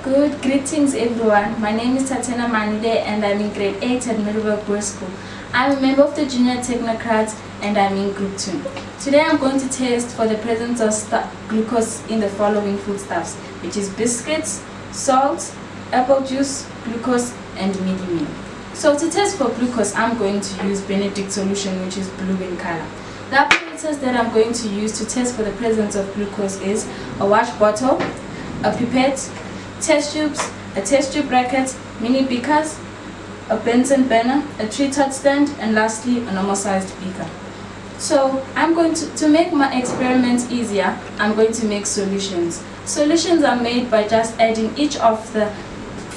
Good greetings everyone. My name is Tatenda Mandude and I'm in grade 8 at Middleburg Boys School. I'm a member of the Junior Technocrats and I'm in group 2. Today I'm going to test for the presence of glucose in the following foodstuffs, which is biscuits, salt, apple juice, glucose and midi meal. So to test for glucose, I'm going to use Benedict Solution, which is blue in color. The apparatus that I'm going to use to test for the presence of glucose is a wash bottle, a pipette, test tubes, a test tube bracket, mini beakers, a Benson burner, a tree-tot stand, and lastly a normal sized beaker. So I'm going to make my experiments easier, I'm going to make solutions. Solutions are made by just adding each of the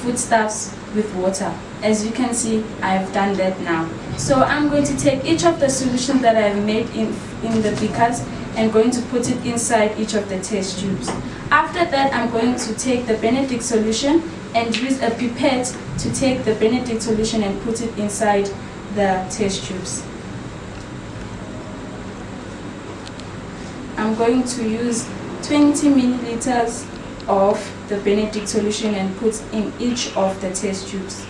foodstuffs with water. As you can see, I have done that now. So I'm going to take each of the solutions that I have made in the beakers and going to put it inside each of the test tubes. After that, I'm going to take the Benedict solution and use a pipette to take the Benedict solution and put it inside the test tubes. I'm going to use 20 milliliters of the Benedict solution and put in each of the test tubes.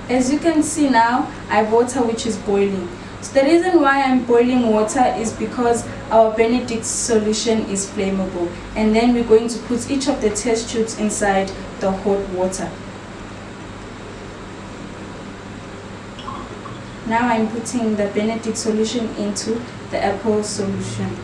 As you can see now, I have water which is boiling. So the reason why I'm boiling water is because our Benedict solution is flammable. And then we're going to put each of the test tubes inside the hot water. Now I'm putting the Benedict solution into the apple solution.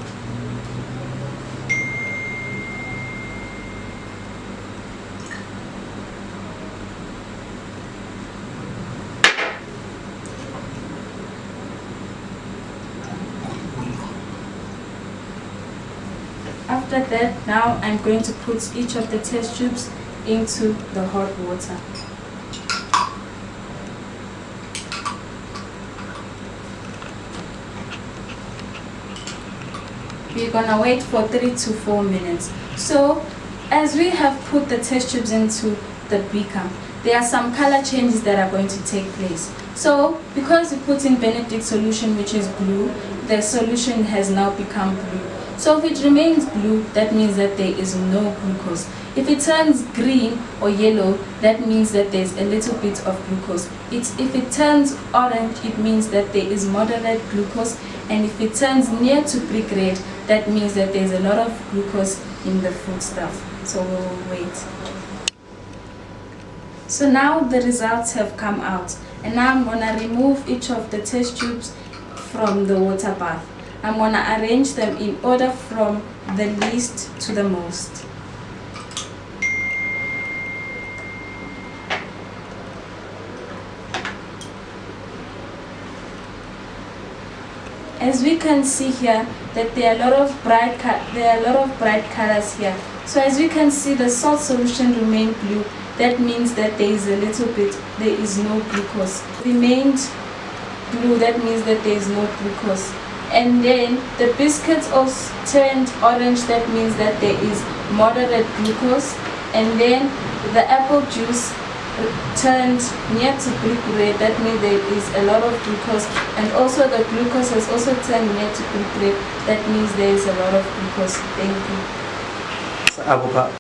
After that, now I'm going to put each of the test tubes into the hot water. We're gonna wait for 3 to 4 minutes. So, as we have put the test tubes into the beaker, there are some color changes that are going to take place. So, because we put in Benedict solution which is blue, the solution has now become blue. So if it remains blue, that means that there is no glucose. If it turns green or yellow, that means that there's a little bit of glucose. If it turns orange, it means that there is moderate glucose. And if it turns near to brick red, that means that there's a lot of glucose in the foodstuff. So we'll wait. So now the results have come out. And now I'm going to remove each of the test tubes from the water bath. I'm going to arrange them in order from the least to the most. As we can see here, that there are a lot of bright colors here. So as we can see, the salt solution remained blue. That means that there is no glucose. Remained blue, that means that there is no glucose. And then the biscuits also turned orange, that means that there is moderate glucose. And then the apple juice turned near to brick red, that means there is a lot of glucose. And also the glucose has also turned near to brick red, that means there is a lot of glucose. Thank you.